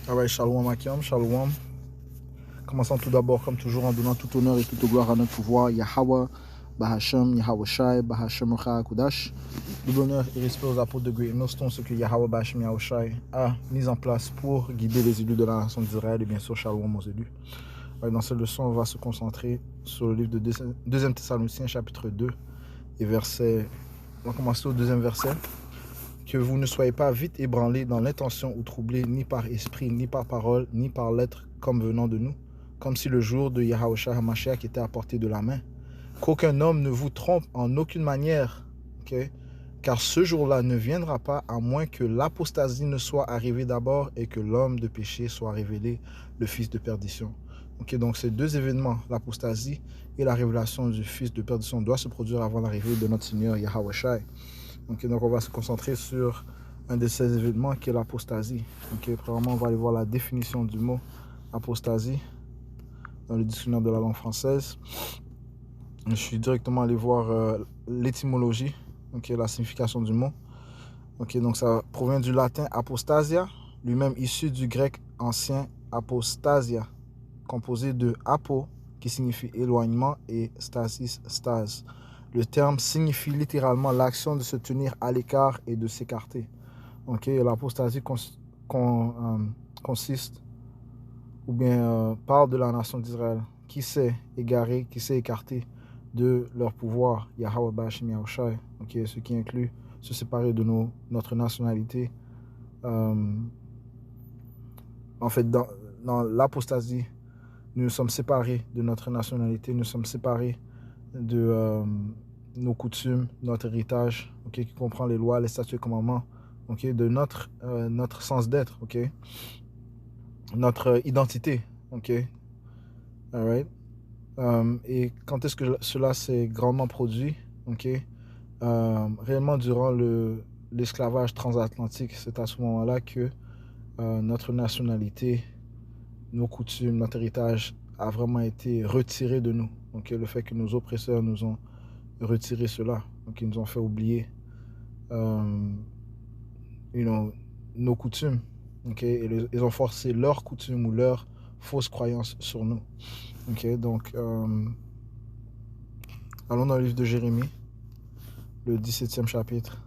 Alright, Shalom Akim, Shalom. Commençons tout d'abord, comme toujours, en donnant tout honneur et toute gloire à notre pouvoir, Yahweh, Bahashem, Yahweh Shai, Bahashem Ocha Kudash. Double honneur et respect aux apôtres de Great Millstone, ce que Yahweh Bahashem Yahweh Shai a mis en place pour guider les élus de la nation d'Israël et bien sûr Shalom aux élus. Dans cette leçon, on va se concentrer sur le livre de 2 Thessaloniciens, chapitre 2, et verset. On va commencer au deuxième verset. Que vous ne soyez pas vite ébranlés dans l'intention ou troublés ni par esprit, ni par parole, ni par lettre comme venant de nous, comme si le jour de Yahushua HaMashiach était à portée de la main. Qu'aucun homme ne vous trompe en aucune manière, car ce jour-là ne viendra pas à moins que l'apostasie ne soit arrivée d'abord et que l'homme de péché soit révélé, le fils de perdition. Donc ces deux événements, l'apostasie et la révélation du fils de perdition, doivent se produire avant l'arrivée de notre Seigneur Yahushua. Donc on va se concentrer sur un de ces événements qui est l'apostasie. Premièrement, on va aller voir la définition du mot apostasie dans le dictionnaire de la langue française. Je suis directement allé voir l'étymologie, la signification du mot. Donc ça provient du latin apostasia, lui-même issu du grec ancien apostasia, composé de apo, qui signifie éloignement, et stasis, stase. Le terme signifie littéralement l'action de se tenir à l'écart et de s'écarter. L'apostasie consiste ou bien parle de la nation d'Israël qui s'est égarée, qui s'est écartée de leur pouvoir, Yahweh Bahashem Yahweh Shai, ce qui inclut se séparer de notre nationalité. En fait, dans l'apostasie, nous nous sommes séparés de notre nationalité, nous sommes séparés de nos coutumes, notre héritage, qui comprend les lois, les statuts et commandements, de notre sens d'être, notre identité, alright. Et quand est-ce que cela s'est grandement produit, réellement durant l'esclavage transatlantique, c'est à ce moment-là que notre nationalité, nos coutumes, notre héritage a vraiment été retiré de nous. Le fait que nos oppresseurs nous ont retiré cela, ils nous ont fait oublier nos coutumes, et ils ont forcé leurs coutumes ou leurs fausses croyances sur nous. Donc allons dans le livre de Jérémie, le 17e chapitre.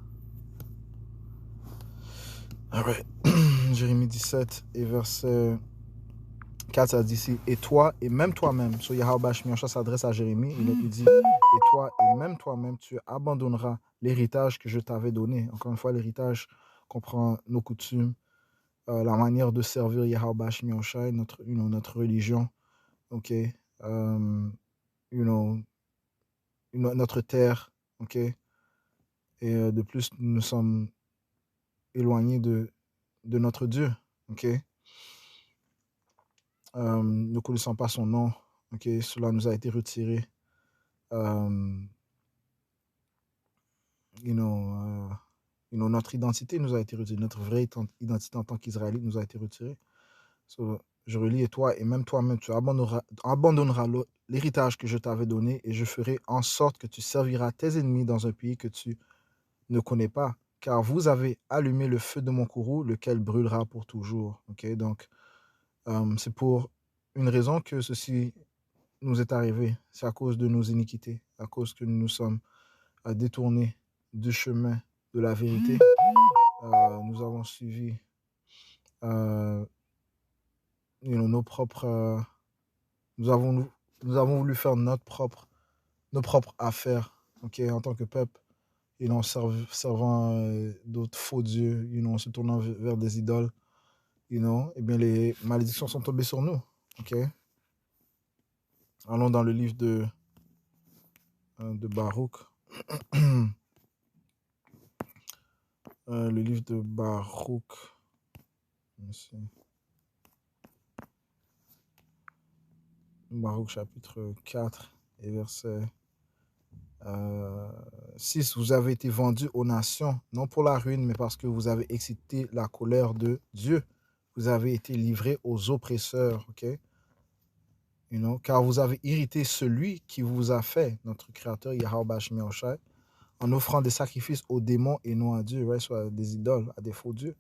Alright. Jérémie 17 et verset 4, ça dit ici: et toi et même toi-même, so Yahweh Bahashem Yahweh s'adresse à Jérémie, il dit: et toi et même toi-même, tu abandonneras l'héritage que je t'avais donné. Encore une fois, l'héritage comprend nos coutumes, la manière de servir Yahweh Bahashem Yahweh, notre religion, notre terre, et de plus, nous sommes éloignés de notre Dieu, nous ne connaissons pas son nom, cela nous a été retiré, notre identité nous a été retirée, notre vraie identité en tant qu'Israélite nous a été retirée. Je relis: et toi et même toi-même, tu abandonneras l'héritage que je t'avais donné, et je ferai en sorte que tu serviras tes ennemis dans un pays que tu ne connais pas, car vous avez allumé le feu de mon courroux, lequel brûlera pour toujours. Donc c'est pour une raison que ceci nous est arrivé. C'est à cause de nos iniquités, à cause que nous nous sommes détournés du chemin de la vérité. Nous avons suivi nos propres... nous avons voulu faire nos propres affaires, en tant que peuple, en servant d'autres faux dieux, en se tournant vers des idoles, et bien les malédictions sont tombées sur nous. Allons dans le livre de Baruch. Le livre de Baruch. Baruch chapitre 4 et verset 6. Vous avez été vendus aux nations, non pour la ruine, mais parce que vous avez excité la colère de Dieu. Vous avez été livrés aux oppresseurs, car vous avez irrité celui qui vous a fait, notre créateur Yahweh Bahashem Yahweh Shai, en offrant des sacrifices aux démons et non à Dieu, soit à des idoles, à des faux dieux.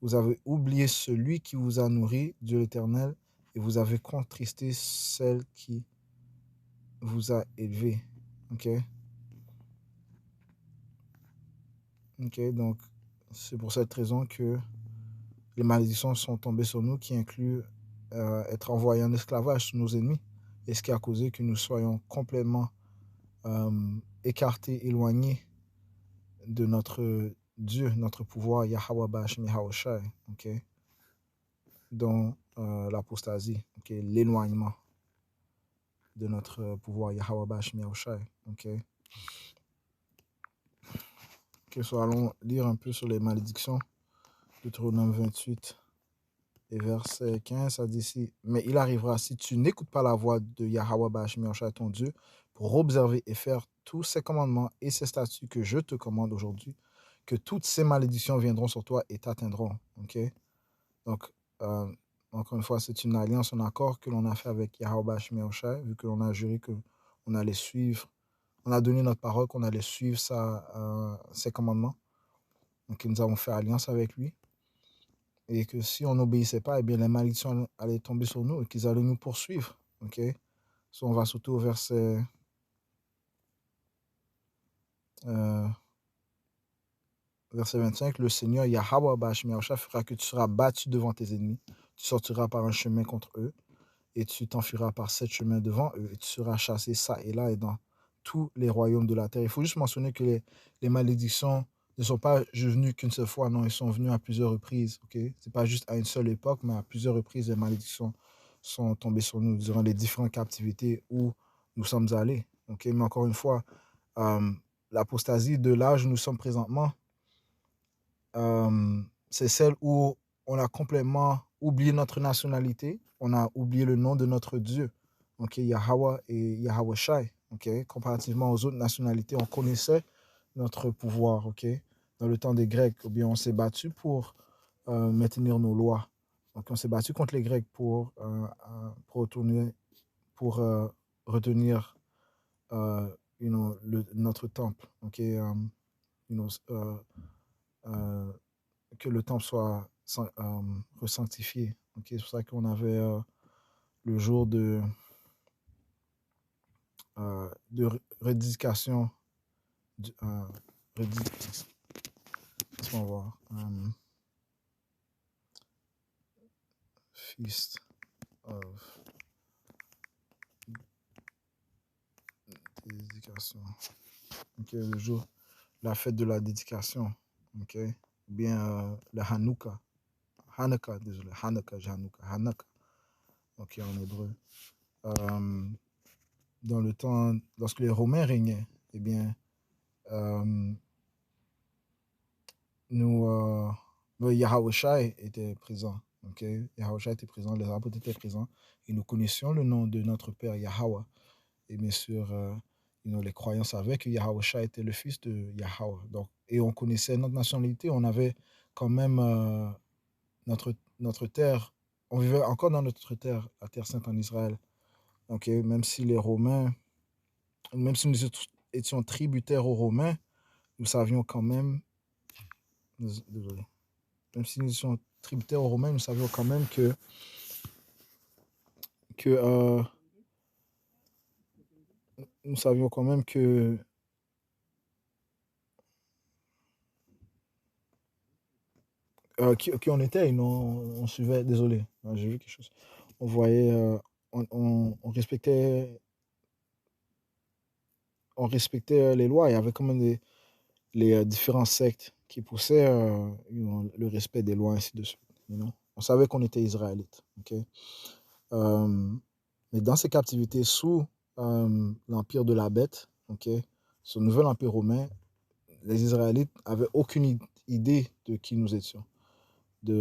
Vous avez oublié celui qui vous a nourri, Dieu l'Éternel, et vous avez contristé celle qui vous a élevé. Ok? Ok, donc c'est pour cette raison que les malédictions sont tombées sur nous, qui incluent être envoyés en esclavage sur nos ennemis, et ce qui a causé que nous soyons complètement écartés, éloignés de notre Dieu, notre pouvoir, Yahweh Ba'ashem Yahweh Shai, ok, dont l'apostasie, ok, l'éloignement de notre pouvoir, Yahweh Ba'ashem Yahweh Shai, ok. Ok, so allons lire un peu sur les malédictions. Deutéronome 28 et verset 15, ça dit ici, mais il arrivera si tu n'écoutes pas la voix de Yahweh Ba'ashem Yahweh Shai, ton Dieu, pour observer et faire tous ces commandements et ces statuts que je te commande aujourd'hui, que toutes ces malédictions viendront sur toi et t'atteindront. Ok? Donc, encore une fois, c'est une alliance, un accord que l'on a fait avec Yahweh Ba'ashem Yahweh Shai, vu que l'on a juré qu'on allait suivre, on a donné notre parole qu'on allait suivre ses commandements. Donc, nous avons fait alliance avec lui. Et que si on n'obéissait pas, eh bien, les malédictions allaient tomber sur nous et qu'ils allaient nous poursuivre. Ok? So, on va sauter au verset 25. Le Seigneur Yahweh Ba'ashem Yahweh Shai fera que tu seras battu devant tes ennemis. Tu sortiras par un chemin contre eux et tu t'enfuiras par 7 chemins devant eux et tu seras chassé ça et là et dans tous les royaumes de la terre. Il faut juste mentionner que les malédictions ne sont pas juste venues qu'une seule fois, non, ils sont venus à plusieurs reprises. Okay? Ce n'est pas juste à une seule époque, mais à plusieurs reprises, les malédictions sont tombées sur nous durant les différentes captivités où nous sommes allés. Okay? Mais encore une fois, l'apostasie de l'âge où nous sommes présentement, c'est celle où on a complètement oublié notre nationalité, on a oublié le nom de notre Dieu, ok, Yahweh et Yahweh Shai, ok, comparativement aux autres nationalités, on connaissait notre pouvoir, ok, dans le temps des Grecs, ou bien on s'est battu pour maintenir nos lois, donc on s'est battu contre les Grecs pour retenir notre temple, ok, que le temple soit resanctifié. Okay? C'est pour ça qu'on avait le jour de rédication. Laisse-moi voir. Feast of dédication. Ok, le jour, la fête de la dédication. Ok, bien le Hanouka. Hanukkah, désolé, Hanukkah, Hanukkah. Ok, en hébreu. Dans le temps, lorsque les Romains régnaient, eh bien, Yahweh Shai était présent. Okay? Yahweh Shai était présent, les apôtres étaient présents. Et nous connaissions le nom de notre Père Yahweh. Et bien sûr, les croyants savaient que Yahweh Shai était le fils de Yahweh. Donc, et on connaissait notre nationalité. On avait quand même notre terre. On vivait encore dans notre terre, la terre sainte en Israël. Okay? Même si les Romains, même si nous étions tributaires aux Romains, nous savions quand même, désolé, même si nous étions tributaires aux Romains, nous savions quand même que nous savions quand même que qui on était, et on suivait, désolé, j'ai vu quelque chose. On voyait, on respectait les lois. Il y avait quand même les différents sectes qui poussaient le respect des lois, ainsi de suite. On savait qu'on était israélites. Okay? Mais dans ces captivités sous l'empire de la bête, okay, ce nouvel empire romain, les Israélites n'avaient aucune idée de qui nous étions, du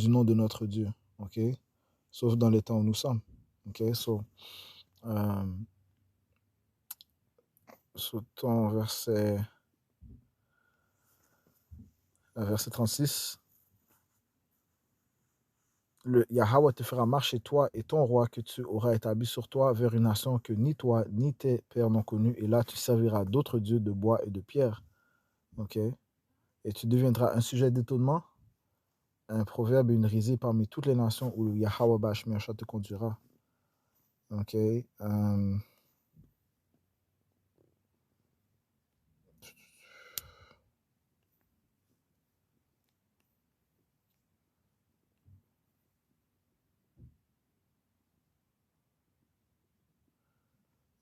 nom de notre Dieu, okay? Sauf dans les temps où nous sommes. Okay? So, sautons verset 36. Le Yahweh te fera marcher, toi et ton roi que tu auras établi sur toi, vers une nation que ni toi ni tes pères n'ont connue, et là tu serviras d'autres dieux de bois et de pierre. Ok. Et tu deviendras un sujet d'étonnement, un proverbe et une risée parmi toutes les nations où Yahweh Bashmiasha te conduira. Ok.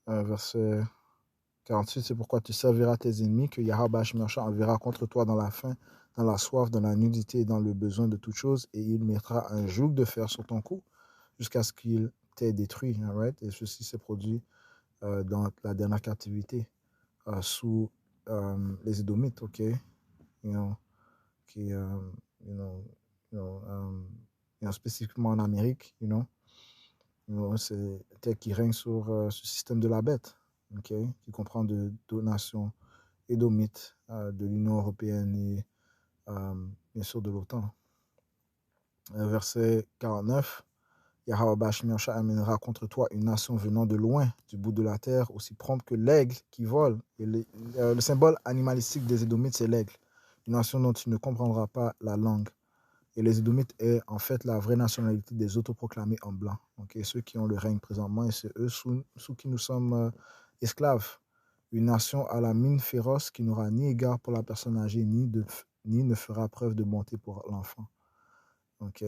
Verset 48, c'est pourquoi tu serviras tes ennemis, que Yahweh Bashmiasha enverra contre toi dans la faim, dans la soif, dans la nudité et dans le besoin de toutes choses, et il mettra un joug de fer sur ton cou jusqu'à ce qu'il t'ait détruit. Right? Et ceci s'est produit dans la dernière captivité sous les Édomites, ok? You know, qui, you know, you know, spécifiquement en Amérique, c'est tel qui règne sur ce système de la bête, ok? Qui comprend deux nations édomites de l'Union européenne et bien sûr de l'OTAN. Verset 49. Yahweh Bashmiasha amènera contre toi une nation venant de loin, du bout de la terre, aussi prompte que l'aigle qui vole. Et le symbole animalistique des Édomites, c'est l'aigle. Une nation dont tu ne comprendras pas la langue. Et les Édomites est en fait la vraie nationalité des autoproclamés en blanc. Okay? Ceux qui ont le règne présentement, et c'est eux sous qui nous sommes esclaves. Une nation à la mine féroce qui n'aura ni égard pour la personne âgée, ni ne fera preuve de bonté pour l'enfant. Ok.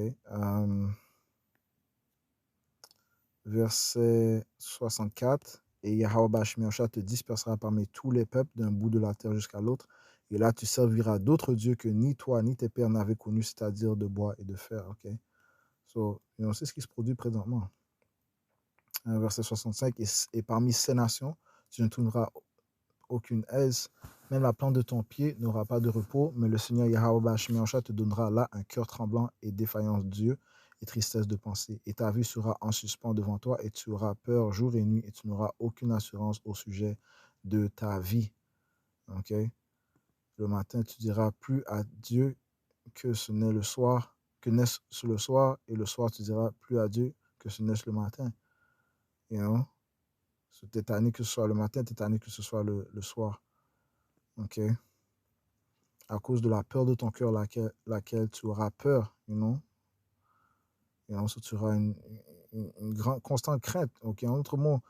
Verset 64. Et Yahweh Bashmiasha te dispersera parmi tous les peuples d'un bout de la terre jusqu'à l'autre. Et là, tu serviras d'autres dieux que ni toi ni tes pères n'avaient connus, c'est-à-dire de bois et de fer. Ok. So, c'est ce qui se produit présentement. Verset 65. Et parmi ces nations, tu ne trouveras aucune aise. Même la plante de ton pied n'aura pas de repos, mais le Seigneur Yahweh Bashmiasha te donnera là un cœur tremblant et défaillance de Dieu et tristesse de pensée. Et ta vie sera en suspens devant toi et tu auras peur jour et nuit et tu n'auras aucune assurance au sujet de ta vie. Ok? Le matin, tu diras plus à Dieu que ce n'est le soir, que n'est-ce le soir, et le soir, tu diras plus à Dieu que ce n'est-ce le matin. You know? So, t'es tanné que ce soit le matin, t'es tanné que ce soit le soir. Ok? À cause de la peur de ton cœur, laquelle tu auras peur, so tu auras une constante crainte. Ok, en d'autres mots,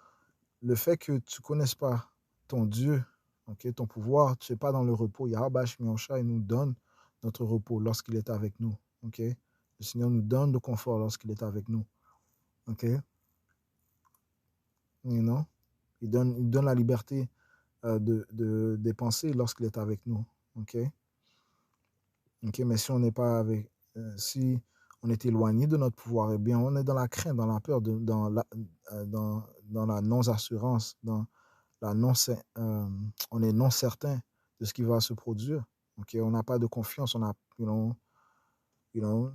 le fait que tu ne connaisses pas ton Dieu, ok, ton pouvoir, tu n'es pas dans le repos. Yahweh Shmiosha, il nous donne notre repos lorsqu'il est avec nous. Ok, le Seigneur nous donne le confort lorsqu'il est avec nous. Ok, il donne la liberté des pensées lorsqu'il est avec nous. Ok. Ok, mais si on n'est pas avec, si on est éloigné de notre pouvoir, eh bien, on est dans la crainte, dans la peur, dans la non-assurance, on est non certain de ce qui va se produire. Ok, on n'a pas de confiance, on a, you know,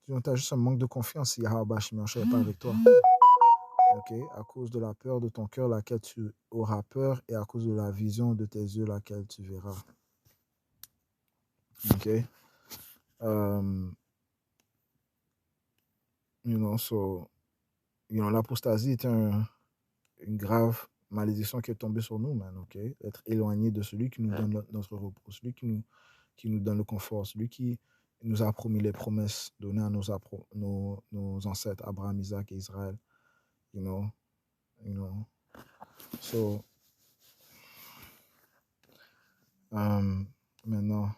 tu as juste un manque de confiance si Yahweh Bashmiasha n'est pas avec toi. Ok, à cause de la peur de ton cœur, laquelle tu auras peur, et à cause de la vision de tes yeux, laquelle tu verras. Ok. So, l'apostasie est une grave malédiction qui est tombée sur nous, man, ok? Être éloigné de celui qui nous donne notre repos, celui qui nous donne le confort, celui qui nous a promis les promesses données à nos ancêtres, Abraham, Isaac et Israël, you know. So, maintenant,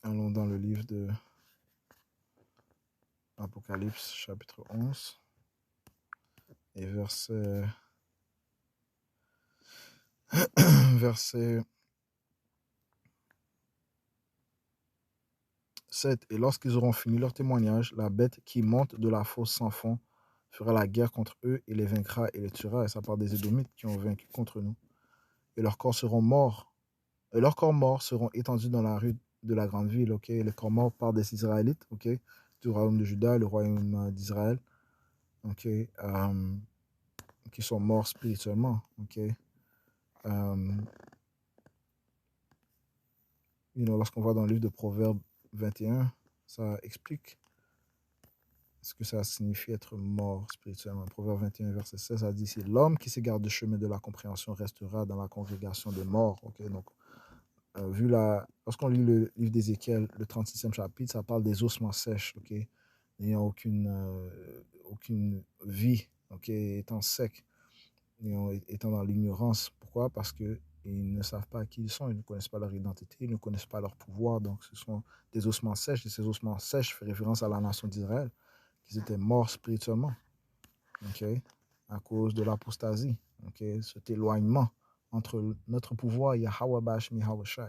allons dans le livre de Apocalypse, chapitre 11, et verset 7. Et lorsqu'ils auront fini leur témoignage, la bête qui monte de la fosse sans fond fera la guerre contre eux et les vaincra et les tuera. Et ça part des Édomites qui ont vaincu contre nous. Et leurs corps seront morts. Et leurs corps morts seront étendus dans la rue de la grande ville. Ok, les corps morts par des Israélites, ok, du royaume de Juda, le royaume d'Israël, ok, qui sont morts spirituellement. Ok, lorsqu'on va dans le livre de Proverbes 21, ça explique ce que ça signifie être mort spirituellement. Proverbe 21, verset 16 a dit ici, l'homme qui s'égare du chemin de la compréhension restera dans la congrégation des morts. Okay? Donc, lorsqu'on lit le livre d'Ézéchiel, le 36e chapitre, ça parle des ossements sèches, okay? N'ayant aucune vie, okay? Étant secs, étant dans l'ignorance. Pourquoi? Parce qu'ils ne savent pas qui ils sont, ils ne connaissent pas leur identité, ils ne connaissent pas leur pouvoir. Donc, ce sont des ossements sèches, et ces ossements sèches font référence à la nation d'Israël, qu'ils étaient morts spirituellement, okay? À cause de l'apostasie, okay? Cet éloignement entre notre pouvoir, Yahweh Bashmi Yahweh Shai.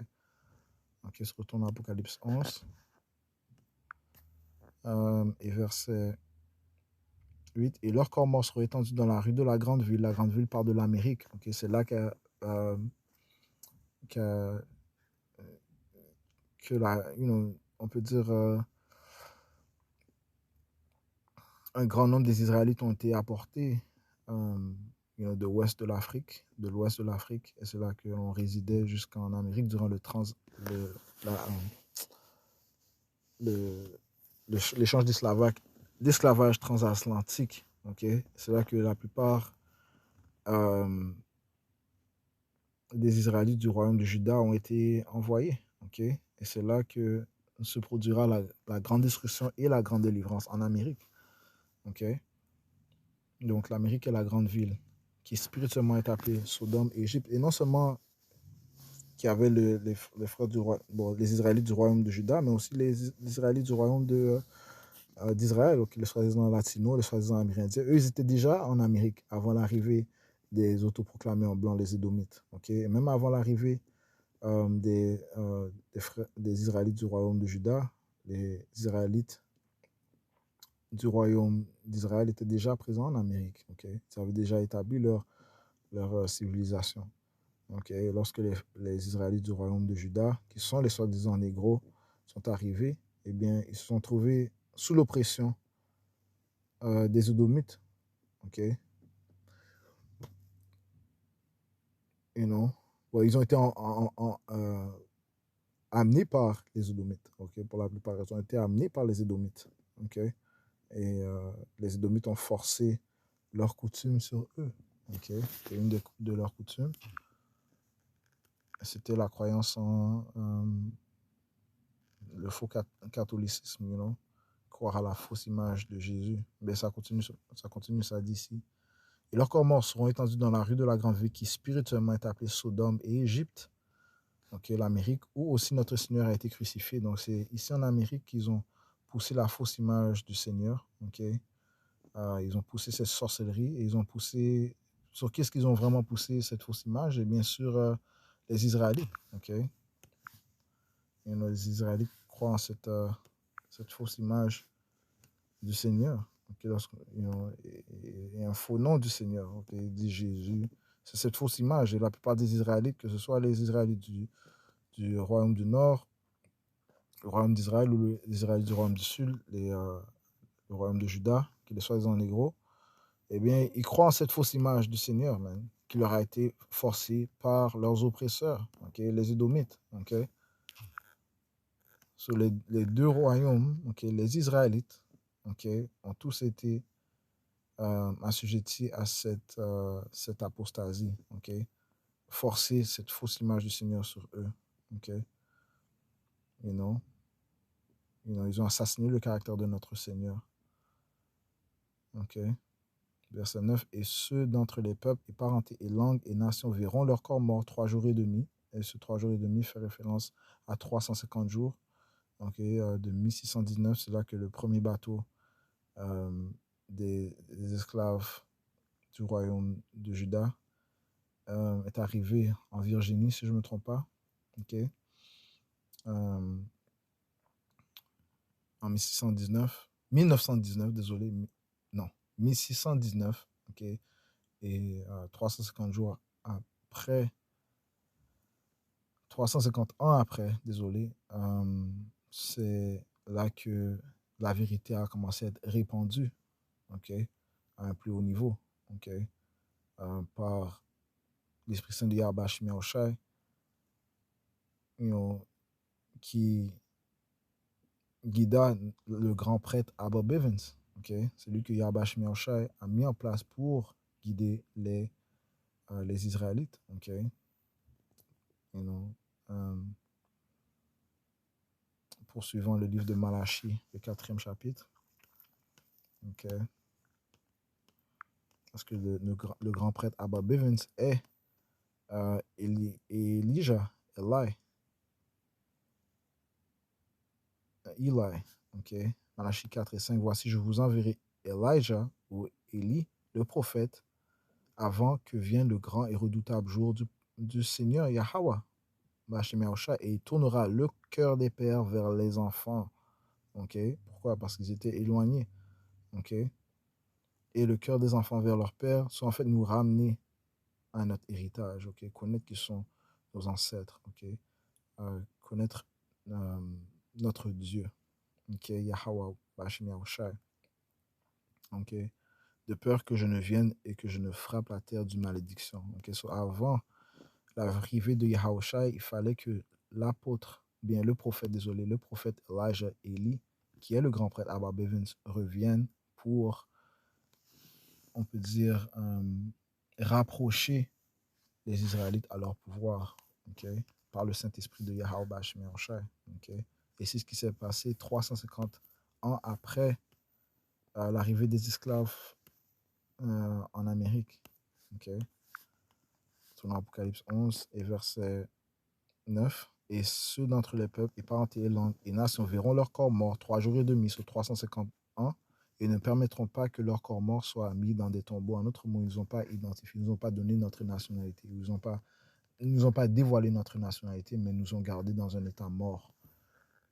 Okay, se retourne à Apocalypse 11 et verset 8. Et leurs corps morts seront étendus dans la rue de la grande ville part de l'Amérique. Okay, c'est là que on peut dire un grand nombre des Israélites ont été apportés de l'ouest de l'Afrique, et c'est là qu'on résidait jusqu'en Amérique durant l'échange d'esclavage transatlantique. Okay? C'est là que la plupart des Israélites du royaume de Juda ont été envoyés. Okay? Et c'est là que se produira la grande destruction et la grande délivrance en Amérique. Okay? Donc l'Amérique est la grande ville qui spirituellement est appelée Sodome et Égypte. Et non seulement qui avait les frères les Israélites du royaume de Juda, mais aussi les Israélites du royaume d'Israël, okay, les soi-disant latinos, les soi-disant amérindiens. Eux, ils étaient déjà en Amérique avant l'arrivée des autoproclamés en blanc, les Édomites. Okay? Et même avant l'arrivée des Israélites du royaume de Juda, les Israélites du royaume d'Israël étaient déjà présents en Amérique. Okay? Ils avaient déjà établi leur civilisation. Okay? Lorsque les Israélites du royaume de Juda, qui sont les soi-disant négros, sont arrivés, eh bien, ils se sont trouvés sous l'oppression des Édomites. Okay? You know? Bon, ils ont été amenés par les Édomites. Okay? Pour la plupart, ils ont été amenés par les Édomites. Okay? Et les Édomites ont forcé leurs coutumes sur eux. Okay? Et une de leurs coutumes, c'était la croyance en le faux catholicisme, croire à la fausse image de Jésus. Mais ça continue, ça dit ici. Et leurs corps morts seront étendus dans la rue de la grande ville qui spirituellement est appelée Sodome et Égypte, okay, l'Amérique, où aussi notre Seigneur a été crucifié. Donc c'est ici en Amérique qu'ils ont poussé la fausse image du Seigneur. Okay? Ils ont poussé cette sorcellerie et ils ont poussé... Sur qu'est-ce qu'ils ont vraiment poussé cette fausse image? Et bien sûr, les Israélites. Okay? Et les Israélites croient en cette fausse image du Seigneur. Okay? Et un faux nom du Seigneur. Okay? Il dit Jésus. C'est cette fausse image. Et la plupart des Israélites, que ce soit les Israélites du royaume du Nord, le royaume d'Israël ou les Israélites du royaume du Sud, le royaume de Juda, qui les soi-disant négros, eh bien, ils croient en cette fausse image du Seigneur, man, qui leur a été forcée par leurs oppresseurs, okay, les Édomites. Okay? Sur les deux royaumes, okay, les Israélites, okay, ont tous été assujettis à cette apostasie, okay? Forcer cette fausse image du Seigneur sur eux. Okay? You know? Ils ont assassiné le caractère de notre Seigneur. Okay? Verset 9. Et ceux d'entre les peuples et parentés et langues et nations verront leur corps mort 3 jours et demi. Et ce 3 jours et demi fait référence à 350 jours. Okay? De 1619, c'est là que le premier bateau des esclaves du royaume de Juda est arrivé en Virginie, si je ne me trompe pas. Okay? En 1919, désolé, non, 1619, okay? Et 350 jours après, 350 ans après, désolé, c'est là que la vérité a commencé à être répandue, okay? À un plus haut niveau, okay? Par l'Esprit Saint de Yahweh Shai Oshai, qui guida le grand prêtre Abba Bivens. Okay? Celui que Yahweh Shemi Shai a mis en place pour guider les Israélites. Okay? You know, poursuivant le livre de Malachie, le 4e chapitre. Okay? Parce que le grand prêtre Abba Bivens est Elijah, Eli. Okay? Malachie 4 et 5, voici, je vous enverrai Elijah ou Élie, le prophète, avant que vienne le grand et redoutable jour du Seigneur Yahweh, et il tournera le cœur des pères vers les enfants. Okay? Pourquoi? Parce qu'ils étaient éloignés. Okay? Et le cœur des enfants vers leur père, sont en fait nous ramener à notre héritage. Okay? Connaître qui sont nos ancêtres. Okay? Connaître notre Dieu. Okay? Yahweh, Bashim Yahushai. Okay? De peur que je ne vienne et que je ne frappe la terre d'une malédiction. Okay? So avant l'arrivée de Yahushai, il fallait que l'apôtre, bien le prophète Elijah Eli, qui est le grand prêtre Abba Bivens, revienne pour, on peut dire, rapprocher les Israélites à leur pouvoir, okay, par le Saint-Esprit de Yahweh Bashmi Yahushai. Okay? Et c'est ce qui s'est passé 350 ans après l'arrivée des esclaves en Amérique. Okay? Selon Apocalypse 11 et verset 9. Et ceux d'entre les peuples et parentés et langues et nations verront leur corps mort 3 jours et demi sur 350 ans et ne permettront pas que leur corps mort soit mis dans des tombeaux. En autre mot, ils n'ont pas identifié, ils n'ont pas donné notre nationalité. Ils nous ont pas dévoilé notre nationalité, mais nous ont gardés dans un état mort.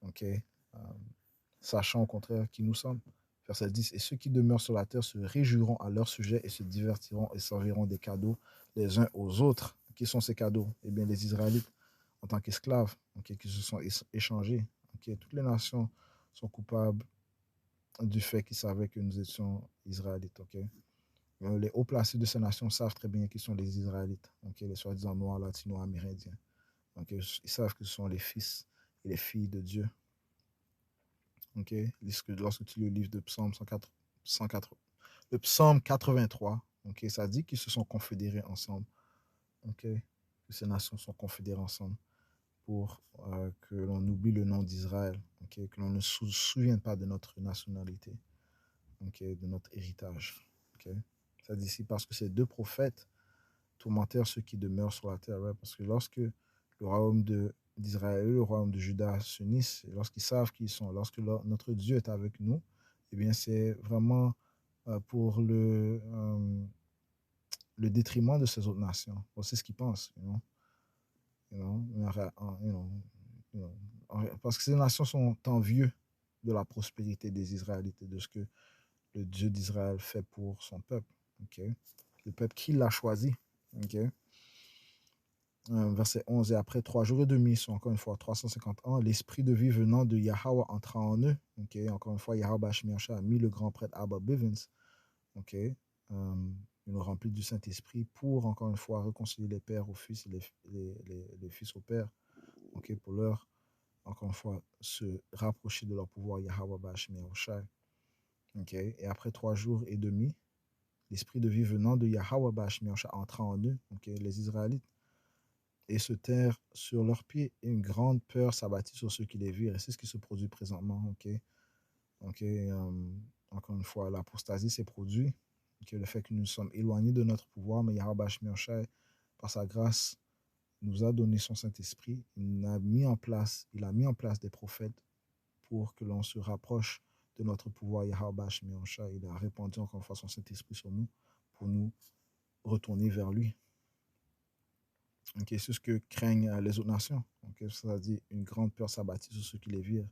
Okay? Sachant au contraire qui nous sommes. Verset 10. Et ceux qui demeurent sur la terre se réjouiront à leur sujet et se divertiront et s'enverront des cadeaux les uns aux autres. Qui sont ces cadeaux? Eh bien, les Israélites en tant qu'esclaves, okay, qui se sont échangés. Okay? Toutes les nations sont coupables du fait qu'ils savaient que nous étions Israélites. Okay? Les hauts placés de ces nations savent très bien qui sont les Israélites, okay? Les soi-disant noirs, latino-amérindiens. Okay? Ils savent que ce sont les fils et les filles de Dieu. Okay? Lorsque tu lis le livre de Psaume 104, le Psaume 83, okay, ça dit qu'ils se sont confédérés ensemble. Okay? Que ces nations sont confédérées ensemble pour que l'on oublie le nom d'Israël, okay? Que l'on ne se souvienne pas de notre nationalité, okay? De notre héritage. Okay? Ça dit ici parce que ces deux prophètes tourmentèrent ceux qui demeurent sur la terre. Ouais? Parce que lorsque le royaume d'Israël et le royaume de Juda s'unissent, lorsqu'ils savent qui ils sont, lorsque notre Dieu est avec nous, eh bien c'est vraiment pour le détriment de ces autres nations. Bon, c'est ce qu'ils pensent, parce que ces nations sont envieux de la prospérité des Israélites et de ce que le Dieu d'Israël fait pour son peuple. Okay? Le peuple qui l'a choisi. Okay? Verset 11, et après 3 jours et demi, soit encore une fois 350 ans, l'esprit de vie venant de Yahweh entra en eux. Okay? Encore une fois, Yahweh Bashmi Yahushai a mis le grand prêtre Abba Bivens. Okay? Il nous remplit du Saint-Esprit pour, encore une fois, réconcilier les pères aux fils et les fils aux pères. Okay? Pour leur, encore une fois, se rapprocher de leur pouvoir Yahweh Bashmi Yahushai. Okay? Et après 3 jours et demi, l'esprit de vie venant de Yahweh Bashmi Yahushai entra en eux, okay? Les Israélites, et se terrent sur leurs pieds, et une grande peur s'abattit sur ceux qui les virent. Et c'est ce qui se produit présentement. Okay? Okay? Encore une fois, l'apostasie s'est produite. Okay? Le fait que nous sommes éloignés de notre pouvoir, mais Yahweh Bashmi Yahushai, par sa grâce, nous a donné son Saint-Esprit. Il a mis en place des prophètes pour que l'on se rapproche de notre pouvoir Yahweh Bashmi Yahushai. Il a répandu encore une fois son Saint-Esprit sur nous pour nous retourner vers lui. Okay, c'est ce que craignent les autres nations. Okay, c'est-à-dire une grande peur s'abattit sur ceux qui les virent.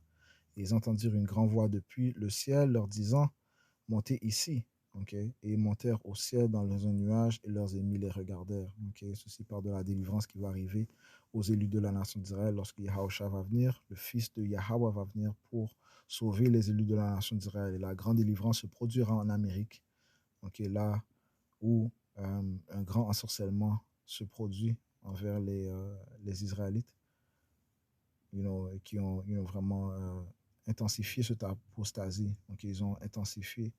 Et ils entendirent une grande voix depuis le ciel leur disant, montez ici. Okay, et ils montèrent au ciel dans un nuage et leurs ennemis les regardèrent. Okay, ceci part de la délivrance qui va arriver aux élus de la nation d'Israël lorsque Yahushua va venir, le fils de Yahweh va venir pour sauver les élus de la nation d'Israël. Et la grande délivrance se produira en Amérique. Okay, là où un grand ensorcellement se produit envers les Israélites, qui ont vraiment intensifié cette apostasie. Donc, ils ont intensifié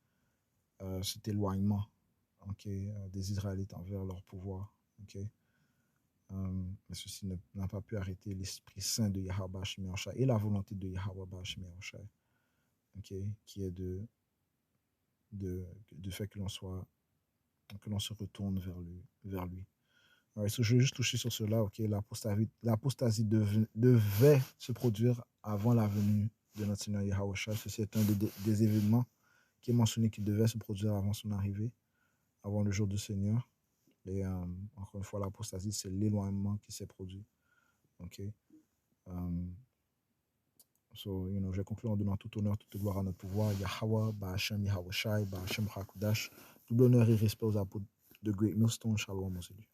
cet éloignement, des Israélites envers leur pouvoir. Mais ceci n'a pas pu arrêter l'Esprit Saint de Yahweh Shemi Oshai et la volonté de Yahweh Shemi Oshai, qui est de faire que l'on se retourne vers lui. Alors, je vais juste toucher sur cela. L'apostasie devait se produire avant la venue de notre Seigneur Yahweh Shai. Ceci est un des événements qui est mentionné qui devait se produire avant son arrivée, avant le jour du Seigneur. Et encore une fois, l'apostasie, c'est l'éloignement qui s'est produit. Je vais conclure en donnant tout honneur, toute gloire à notre pouvoir. Yahweh, Bahashem, Yahweh Shai, Bahashem Hakudash. Tout honneur et respect aux apôtres de Great Millstone. Shalom, mon Seigneur.